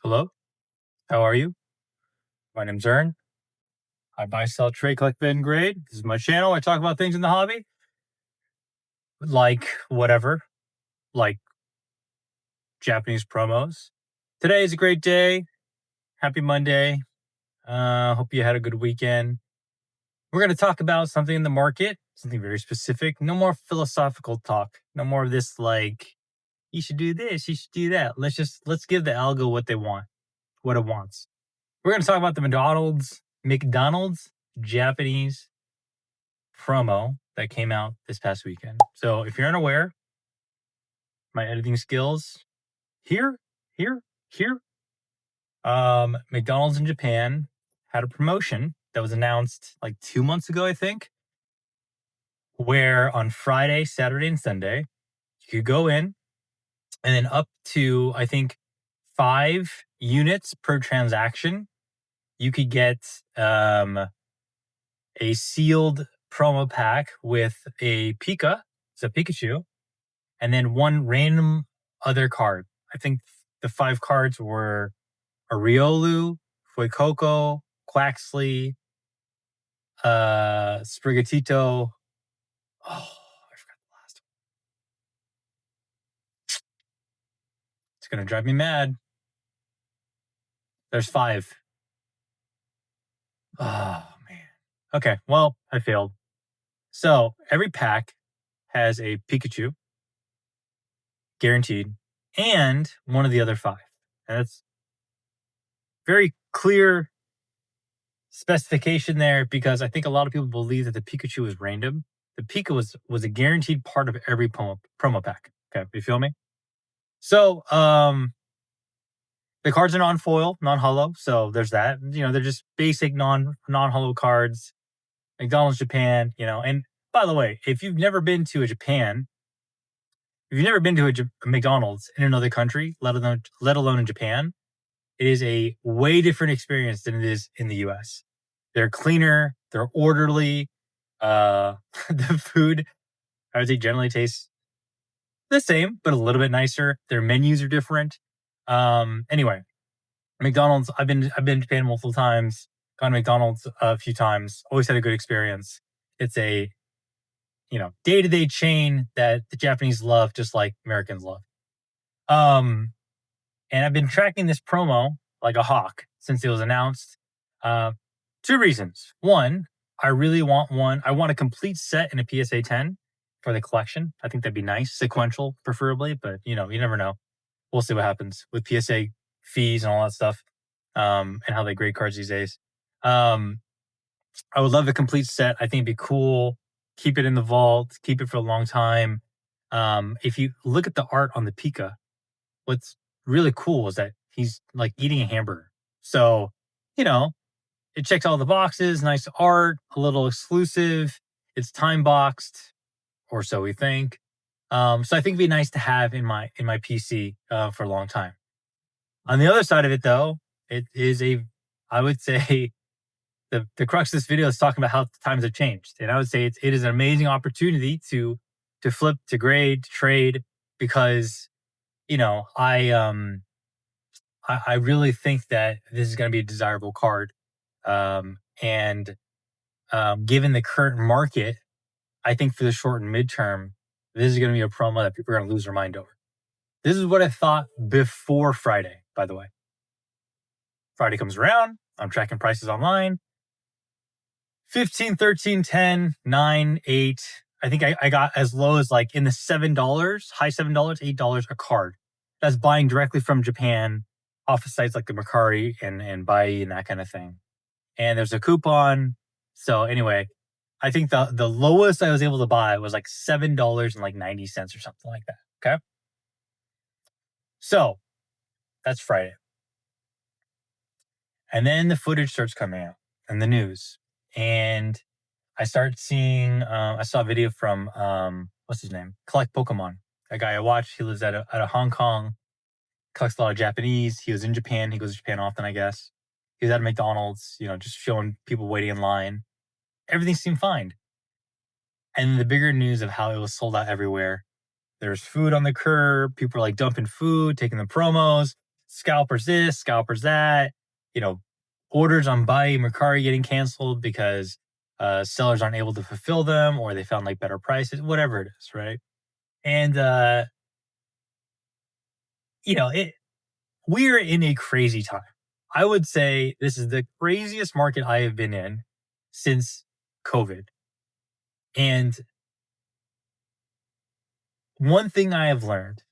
Hello, how are you? My name's Ern. I buy, sell, trade, collect, and grade. This is my channel. I talk about things in the hobby, like whatever, like Japanese promos. Today is a great day. Happy Monday. Hope you had a good weekend. We're going to talk about something in the market, something very specific. No more philosophical talk. No more of this like, you should do this, you should do that. Let's give the algo what they want, what it wants. We're going to talk about the McDonald's Japanese promo that came out this past weekend. So if you're unaware, my editing skills here, here, here. McDonald's in Japan had a promotion that was announced like 2 months ago, I think, where on Friday, Saturday, and Sunday, you could go in and then up to, I think, 5 units per transaction, you could get a sealed promo pack with a it's a Pikachu, and then one random other card. I think the 5 cards were Ariolu, Fuecoco, Quaxley, Sprigatito. Oh, I forgot the last one. It's gonna drive me mad. There's 5. Oh man. Okay, well, I failed. So every pack has a Pikachu, guaranteed, and one of the other 5. And that's very clear specification there because I think a lot of people believe that the Pikachu is random. The Pika was a guaranteed part of every promo pack. Okay, you feel me? So the cards are non-foil, non-hollow, so there's that. They're just basic non-hollow cards. McDonald's Japan, and by the way, if you've never been to a McDonald's in another country, let alone in Japan, it is a way different experience than it is in the US. They're cleaner, they're orderly. The food, I would say, generally tastes the same, but a little bit nicer. Their menus are different. Anyway, McDonald's, I've been to Japan multiple times, gone to McDonald's a few times, always had a good experience. It's a day-to-day chain that the Japanese love, just like Americans love. And I've been tracking this promo like a hawk since it was announced. 2 reasons. One, I really want one. I want a complete set in a PSA 10 for the collection. I think that'd be nice, sequential preferably, but you never know. We'll see what happens with PSA fees and all that stuff, and how they grade cards these days. I would love a complete set. I think it'd be cool. Keep it in the vault, keep it for a long time. If you look at the art on the Pika, what's really cool is that he's like eating a hamburger. So, it checks all the boxes, nice art, a little exclusive. It's time boxed, or so we think. So I think it'd be nice to have in my PC for a long time. On the other side of it, though, it is I would say the crux of this video is talking about how times have changed, and I would say it is an amazing opportunity to flip, to grade, to trade, because I really think that this is going to be a desirable card. And given the current market, I think for the short and midterm, this is going to be a promo that people are going to lose their mind over. This is what I thought before Friday, by the way. Friday comes around, I'm tracking prices online. 15, 13, 10, 9, 8. I think I got as low as like in the $7, high $7, $8 a card. That's buying directly from Japan off of sites like the Mercari and Bai and that kind of thing. And there's a coupon. So anyway, I think the lowest I was able to buy was like $7.90 or something like that. Okay. So that's Friday. And then the footage starts coming out and the news. And I start seeing, I saw a video from, what's his name? Collect Pokemon. A guy I watch. He lives out of Hong Kong, collects a lot of Japanese. He was in Japan. He goes to Japan often, I guess. He was at McDonald's, just showing people waiting in line. Everything seemed fine. And the bigger news of how it was sold out everywhere. There's food on the curb. People are like dumping food, taking the promos. scalpers this, scalpers that, you know, orders on Mercari getting canceled because sellers aren't able to fulfill them or they found like better prices, whatever it is, right? And you know, we're in a crazy time. I would say this is the craziest market I have been in since COVID. And one thing I have learned,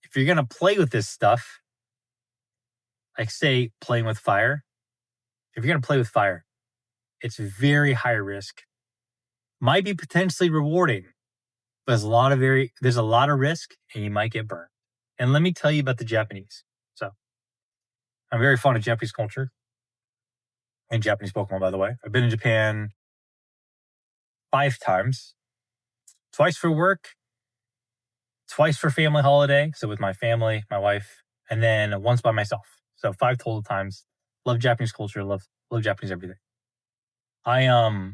if you're going to play with this stuff, like say playing with fire, if you're going to play with fire, it's very high risk. Might be potentially rewarding, but there's a lot of risk and you might get burned. And let me tell you about the Japanese. So I'm very fond of Japanese culture and Japanese Pokemon, by the way. I've been in Japan 5 times, twice for work, twice for family holiday. So with my family, my wife, and then once by myself. So 5 total times. Love Japanese culture. Love Japanese everything. I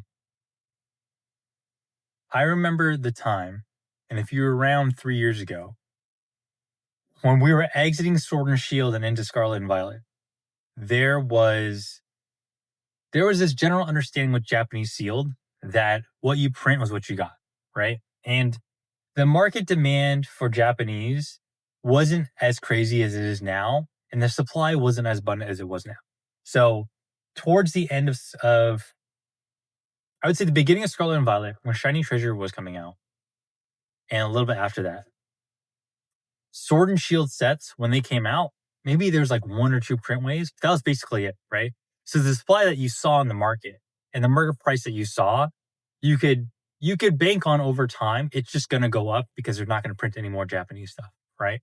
remember the time, and if you were around 3 years ago, when we were exiting Sword and Shield and into Scarlet and Violet, there was this general understanding with Japanese sealed that what you print was what you got, right? And the market demand for Japanese wasn't as crazy as it is now, and the supply wasn't as abundant as it was now. So, towards the end of I would say the beginning of Scarlet and Violet, when Shiny Treasure was coming out, and a little bit after that, Sword and Shield sets, when they came out, maybe there's like 1 or 2 print waves. That was basically it, right? So the supply that you saw in the market and the market price that you saw, you could bank on over time. It's just going to go up because they're not going to print any more Japanese stuff, right?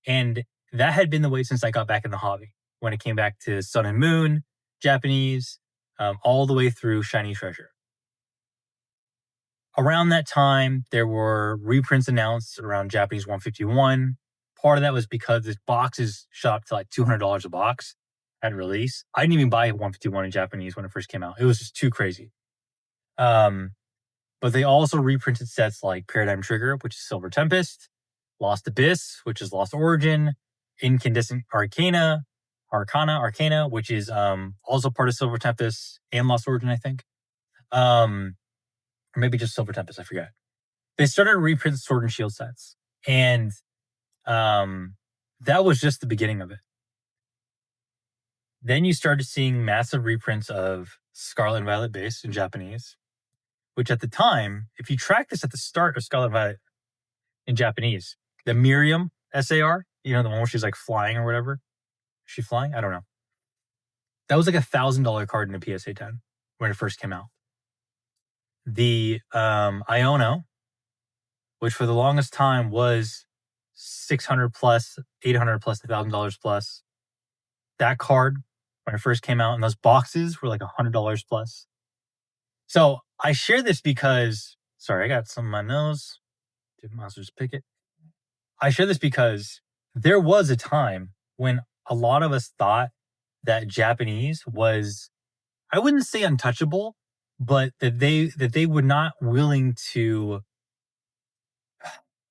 And that had been the way since I got back in the hobby. When it came back to Sun and Moon, Japanese, all the way through Shiny Treasure. Around that time, there were reprints announced around Japanese 151. Part of that was because this boxes shot up to like $200 a box at release. I didn't even buy 151 in Japanese when it first came out. It was just too crazy. But they also reprinted sets like Paradigm Trigger, which is Silver Tempest, Lost Abyss, which is Lost Origin, Incandescent Arcana, which is also part of Silver Tempest and Lost Origin, I think. Or maybe just Silver Tempest, I forget. They started to reprint Sword and Shield sets. And that was just the beginning of it. Then you started seeing massive reprints of Scarlet and Violet base in Japanese, which at the time, if you track this at the start of Scarlet and Violet in Japanese, the Miriam SAR, the one where she's like flying or whatever. Is she flying? I don't know. That was like $1,000 card in a PSA 10 when it first came out. The Iono, which for the longest time was $600 plus, $800 plus, $1,000 plus. That card, when it first came out, and those boxes were like $100 plus. So I share this because, sorry, I got some in my nose. Did Monster just pick it? I share this because there was a time when a lot of us thought that Japanese was, I wouldn't say untouchable, but that they were not willing to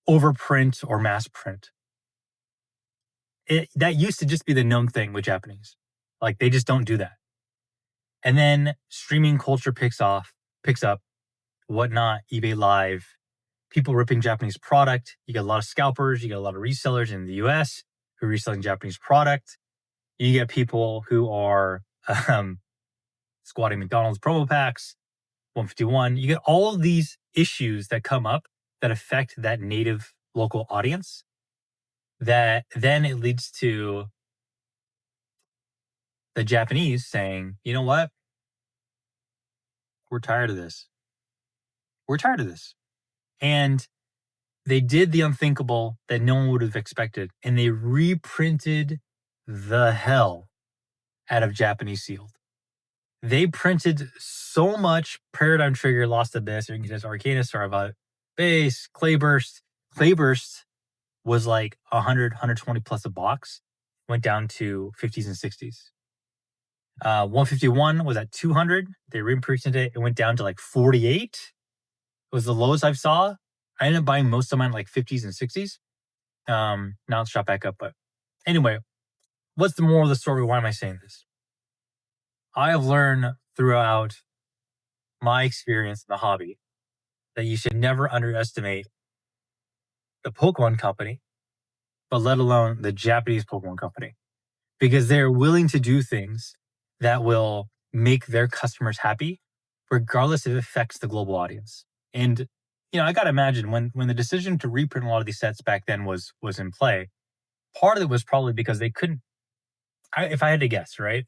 overprint or mass print. That used to just be the known thing with Japanese. Like they just don't do that. And then streaming culture picks up, whatnot, eBay Live, people ripping Japanese product. You get a lot of scalpers, you get a lot of resellers in the US who are reselling Japanese product. You get people who are squatting McDonald's promo packs, 151. You get all of these issues that come up that affect that native local audience. That then it leads to the Japanese saying, you know what? We're tired of this. We're tired of this. And they did the unthinkable that no one would have expected. And they reprinted the hell out of Japanese sealed. They printed so much Paradigm Trigger, Lost Abyss, Incandescent Arcana, Star Violet base, Clayburst. Clayburst was like 100, 120 plus a box. Went down to 50s and 60s. 151 was at 200. They reprinted it. It went down to like 48. It was the lowest I've saw. I ended up buying most of mine like 50s and 60s. Now it's shot back up. But anyway, what's the moral of the story? Why am I saying this? I have learned throughout my experience in the hobby that you should never underestimate the Pokemon company, but let alone the Japanese Pokemon company, because they're willing to do things that will make their customers happy, regardless if it affects the global audience. And I gotta imagine when the decision to reprint a lot of these sets back then was in play, part of it was probably because they couldn't. If I had to guess, right,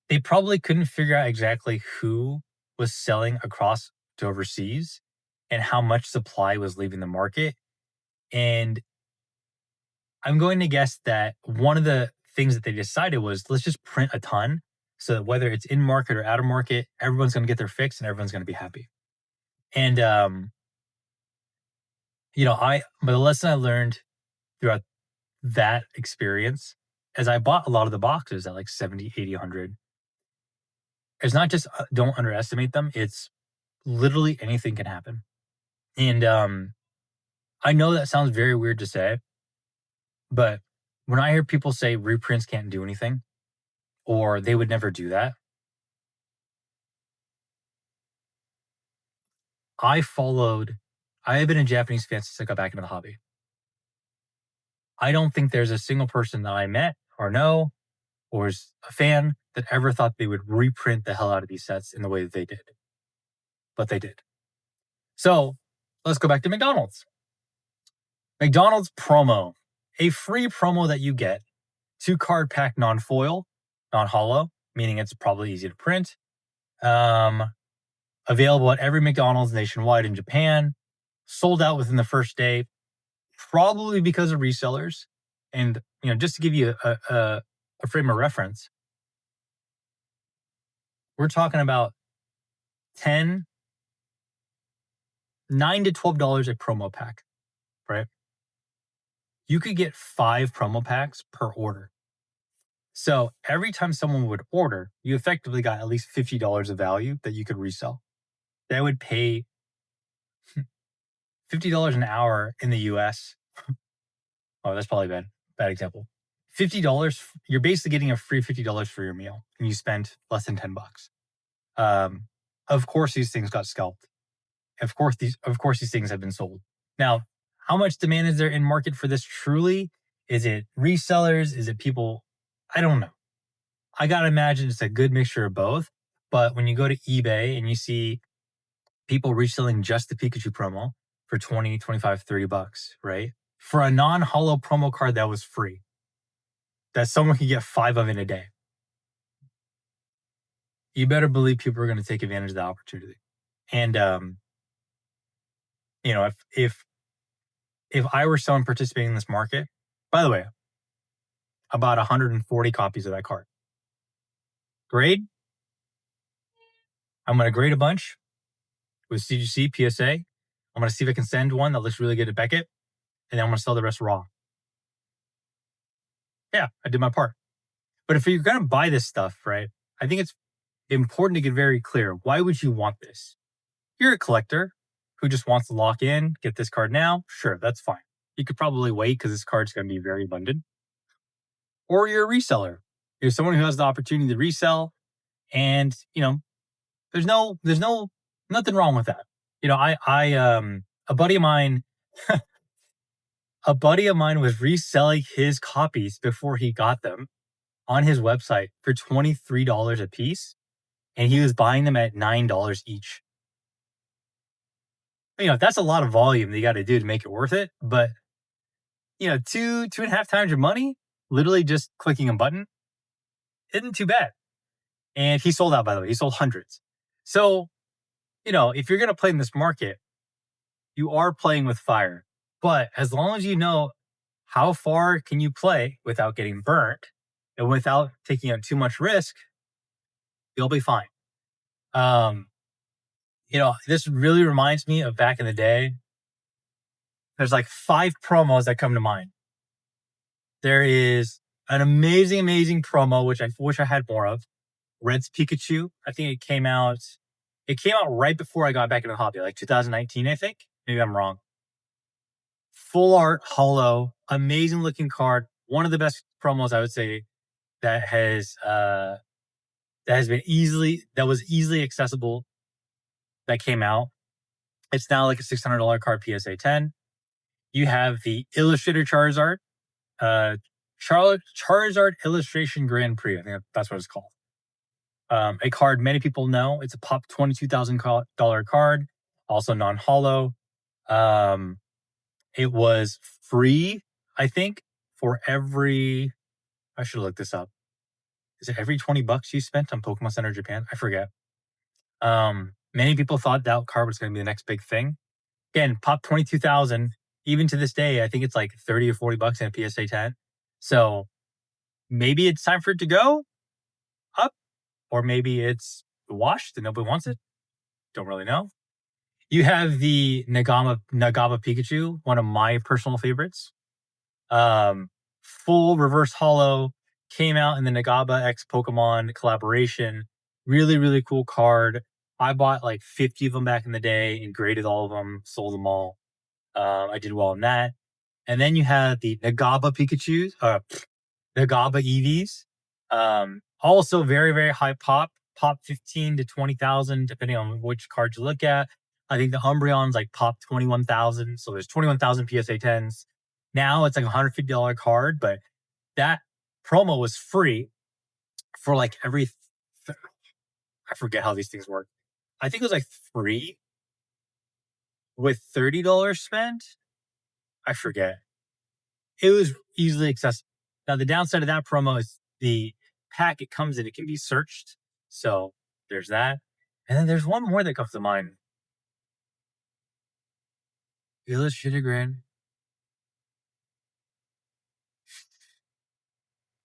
they probably couldn't figure out exactly who was selling across to overseas and how much supply was leaving the market. And I'm going to guess that one of the things that they decided was let's just print a ton so that whether it's in market or out of market, everyone's going to get their fix and everyone's going to be happy. And but the lesson I learned throughout that experience as I bought a lot of the boxes at like 70, 80, 100. It's not just don't underestimate them. It's literally anything can happen. And I know that sounds very weird to say, but when I hear people say reprints can't do anything or they would never do that, I have been a Japanese fan since I got back into the hobby. I don't think there's a single person that I met or know or is a fan that ever thought they would reprint the hell out of these sets in the way that they did. But they did. So let's go back to McDonald's. McDonald's promo, a free promo that you get, 2-card pack non-foil, non-hollow, meaning it's probably easy to print. Available at every McDonald's nationwide in Japan. Sold out within the first day, probably because of resellers. And just to give you a frame of reference, we're talking about $9 to $12 a promo pack, right? You could get 5 promo packs per order. So every time someone would order, you effectively got at least $50 of value that you could resell. That would pay $50 an hour in the US. Oh, that's probably a bad example. $50, you're basically getting a free $50 for your meal, and you spent less than $10. Of course, these things got scalped. Of course, these things have been sold. Now, how much demand is there in market for this truly? Is it resellers? Is it people? I don't know. I gotta imagine it's a good mixture of both. But when you go to eBay and you see people reselling just the Pikachu promo for 20, 25, $30, right? For a non-hollow promo card that was free, that someone can get 5 of in a day. You better believe people are going to take advantage of the opportunity. And if I were someone participating in this market, by the way, about 140 copies of that card. Grade? I'm going to grade a bunch with CGC, PSA. I'm going to see if I can send one that looks really good to Beckett, and then I'm going to sell the rest raw. Yeah, I did my part. But if you're going to buy this stuff, right, I think it's important to get very clear. Why would you want this? You're a collector who just wants to lock in, get this card now. Sure, that's fine. You could probably wait because this card's going to be very abundant. Or you're a reseller. You're someone who has the opportunity to resell, and there's nothing wrong with that. A buddy of mine, was reselling his copies before he got them on his website for $23 a piece, and he was buying them at $9 each. That's a lot of volume that you got to do to make it worth it. But 2.5 times your money, literally just clicking a button, isn't too bad. And he sold out, by the way. He sold hundreds. So, if you're going to play in this market, you are playing with fire. But as long as you know how far can you play without getting burnt and without taking on too much risk, you'll be fine. This really reminds me of back in the day. There's like 5 promos that come to mind. There is an amazing, amazing promo, which I wish I had more of. Red's Pikachu. I think it came out right before I got back into the hobby, like 2019, I think. Maybe I'm wrong. Full art, hollow, amazing looking card. One of the best promos, I would say, that that was easily accessible that came out. It's now like a $600 card PSA 10. You have the Illustrator Charizard, uh, Charizard Illustration Grand Prix. I think that's what it's called. A card many people know. It's a pop $22,000 card, also non hollow. Um, it was free, I think, for every. I should look this up. Is it every $20 you spent on Pokemon Center Japan? I forget. Many people thought that card was going to be the next big thing. Again, pop 22,000. Even to this day, I think it's like 30 or $40 in a PSA 10. So maybe it's time for it to go up, or maybe it's washed and nobody wants it. Don't really know. You have the Nagaba Pikachu, one of my personal favorites. Full reverse hollow, came out in the Nagaba X Pokemon collaboration. Really, really cool card. I bought like 50 of them back in the day and graded all of them, sold them all. I did well in that. And then you have the Nagaba Pikachu's, Nagaba EVs. Also very, very high pop 15 to 20,000, depending on which card you look at. I think the Umbreon's like pop 21,000. So there's 21,000 PSA 10s. Now it's like a $150 card, but that promo was free for like I forget how these things work. I think it was like free with $30 spent. I forget. It was easily accessible. Now, the downside of that promo is the pack it comes in, it can be searched. So there's that. And then there's one more that comes to mind. Illustrated Grand.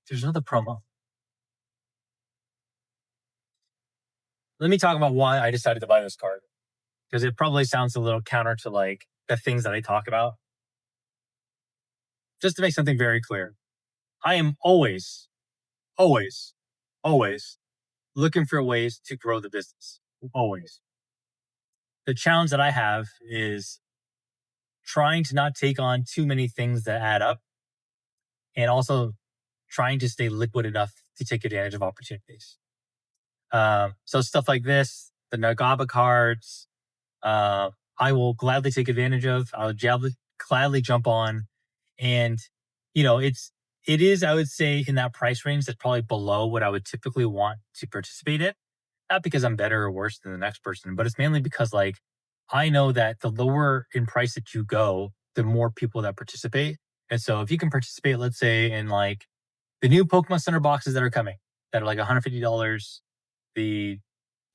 There's another promo. Let me talk about why I decided to buy this card. Because it probably sounds a little counter to like the things that I talk about. Just to make something very clear, I am always, always, always looking for ways to grow the business. Always. The challenge that I have is trying to not take on too many things that add up, and also trying to stay liquid enough to take advantage of opportunities. So stuff like this, the Nagaba cards, I will gladly take advantage of. I would gladly jump on, and it is, I would say, in that price range that's probably below what I would typically want to participate in. Not because I'm better or worse than the next person, but it's mainly because like I know that the lower in price that you go, the more people that participate. And so if you can participate, let's say in like the new Pokemon Center boxes that are coming, that are like $150, the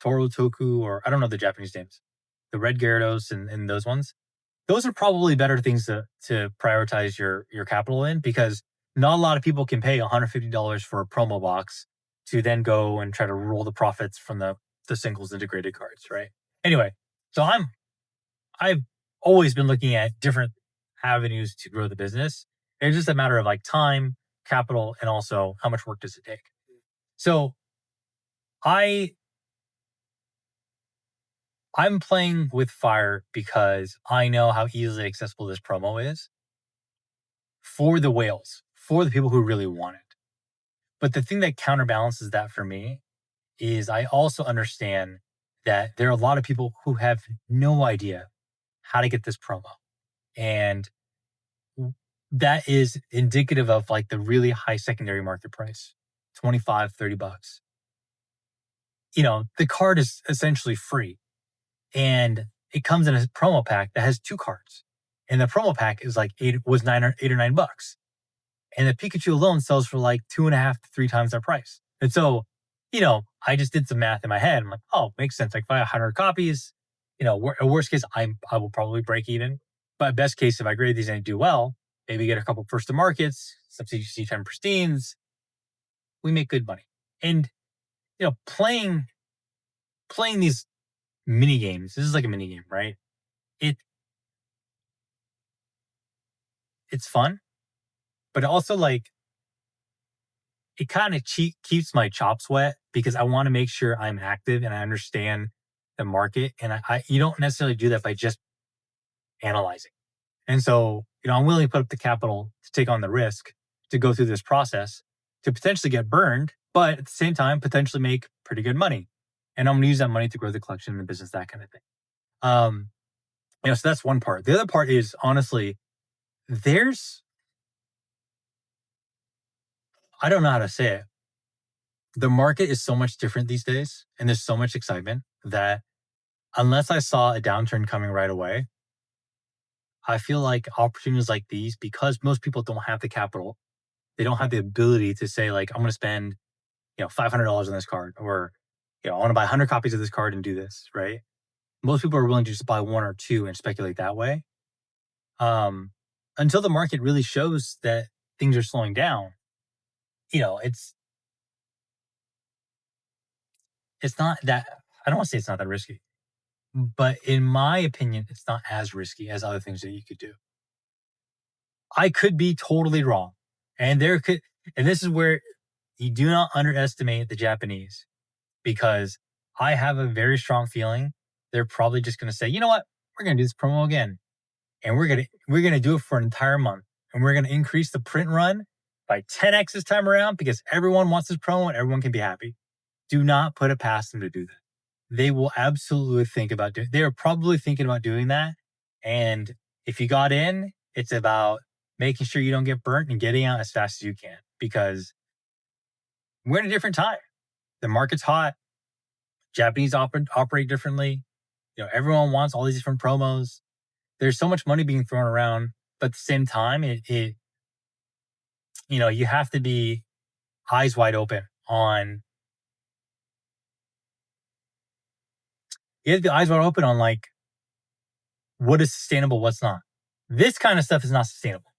Toro Toku, or I don't know the Japanese names, the Red Gyarados and those ones, those are probably better things to prioritize your capital in, because not a lot of people can pay $150 for a promo box to then go and try to roll the profits from the singles integrated cards, right? Anyway, so I've always been looking at different avenues to grow the business. It's just a matter of like time, capital, and also how much work does it take. So I I'm playing with fire because I know how easily accessible this promo is for the whales, for the people who really want it. But the thing that counterbalances that for me is I also understand that there are a lot of people who have no idea how to get this promo. And that is indicative of like the really high secondary market price, 25, $30. The card is essentially free, and it comes in a promo pack that has two cards. And the promo pack is like eight or $9. And the Pikachu alone sells for like 2.5 to 3 times that price. And so, I just did some math in my head. I'm like, oh, makes sense. Like, if I 100 copies, worst case, I will probably break even. But best case, if I grade these and I do well, maybe get a couple first to markets, some CGC 10 pristines, we make good money. And, playing these mini games, this is like a mini game, right? It's fun, but also like it kind of keeps my chops wet, because I want to make sure I'm active and I understand the market. And you don't necessarily do that by just analyzing. And so, I'm willing to put up the capital to take on the risk to go through this process. to potentially get burned, but at the same time, potentially make pretty good money. And I'm going to use that money to grow the collection and the business, that kind of thing. Um, so that's one part. The other part is honestly, there's, I don't know how to say it. The market is so much different these days, and there's so much excitement that unless I saw a downturn coming right away, I feel like opportunities like these, because most people don't have the capital, they don't have the ability to say, like, I'm going to spend, $500 on this card, or, I want to buy 100 copies of this card and do this, right? Most people are willing to just buy one or two and speculate that way. Um, until the market really shows that things are slowing down, it's not that, I don't want to say it's not that risky, but in my opinion, it's not as risky as other things that you could do. I could be totally wrong. And this is where you do not underestimate the Japanese, because I have a very strong feeling they're probably just going to say, you know what, we're going to do this promo again. And we're going to do it for an entire month. And we're going to increase the print run by 10x this time around, because everyone wants this promo and everyone can be happy. Do not put it past them to do that. They will absolutely they are probably thinking about doing that. And if you got in, it's about making sure you don't get burnt and getting out as fast as you can, because we're in a different time. The market's hot. Japanese operate differently. Everyone wants all these different promos. There's so much money being thrown around, but at the same time, you have to be eyes wide open on. You have to be eyes wide open on, like, what is sustainable, what's not. This kind of stuff is not sustainable.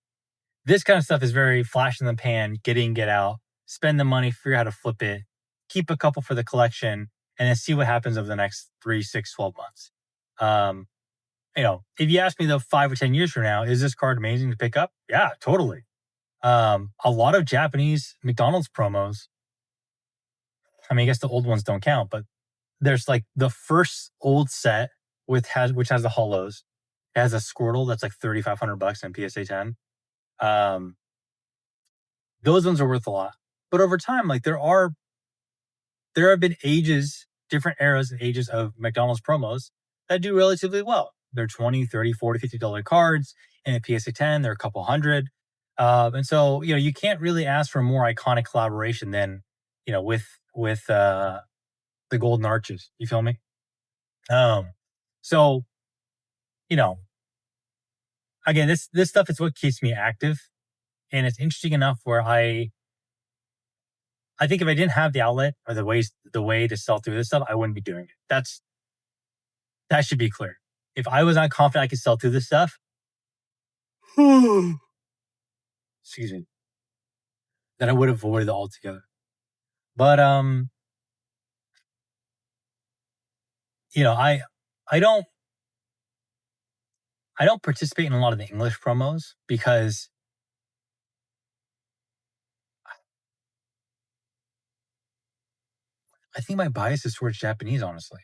This kind of stuff is very flash in the pan, get in, get out, spend the money, figure out how to flip it, keep a couple for the collection, and then see what happens over the next 3, 6, 12 months. If you ask me, though, 5 or 10 years from now, is this card amazing to pick up? Yeah, totally. A lot of Japanese McDonald's promos, I mean, I guess the old ones don't count, but there's like the first old set which has the hollows. It has a Squirtle that's like $3,500 in PSA 10. Those ones are worth a lot. But over time, like, there have been different eras and ages of McDonald's promos that do relatively well. They're $20, $30, $40, $50 cards. And at PSA 10, they're a couple hundred. And so, you can't really ask for a more iconic collaboration than, with the Golden Arches. You feel me? So, you know, again, this stuff is what keeps me active. And it's interesting enough where I think if I didn't have the outlet or the way to sell through this stuff, I wouldn't be doing it. That should be clear. If I was not confident I could sell through this stuff, excuse me, then I would have avoided it altogether. But I don't participate in a lot of the English promos because I think my bias is towards Japanese, honestly.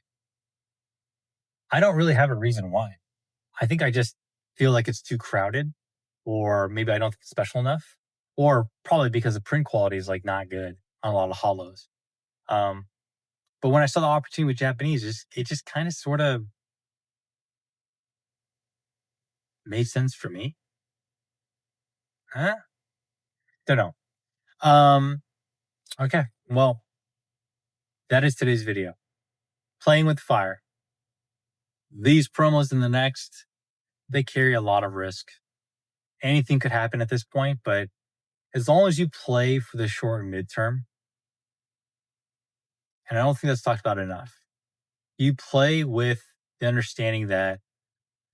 I don't really have a reason why. I think I just feel like it's too crowded, or maybe I don't think it's special enough, or probably because the print quality is like not good on a lot of hollows. But when I saw the opportunity with Japanese, it just kind of sort of made sense for me. Huh? Don't know. Okay. Well, that is today's video. Playing with fire. These promos in the next, they carry a lot of risk. Anything could happen at this point, but as long as you play for the short and midterm, and I don't think that's talked about enough, you play with the understanding that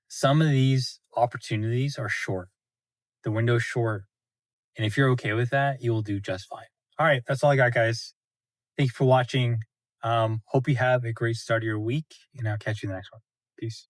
some of these opportunities are short. The window's short. And if you're okay with that, you will do just fine. All right. That's all I got, guys. Thank you for watching. Hope you have a great start of your week, and I'll catch you in the next one. Peace.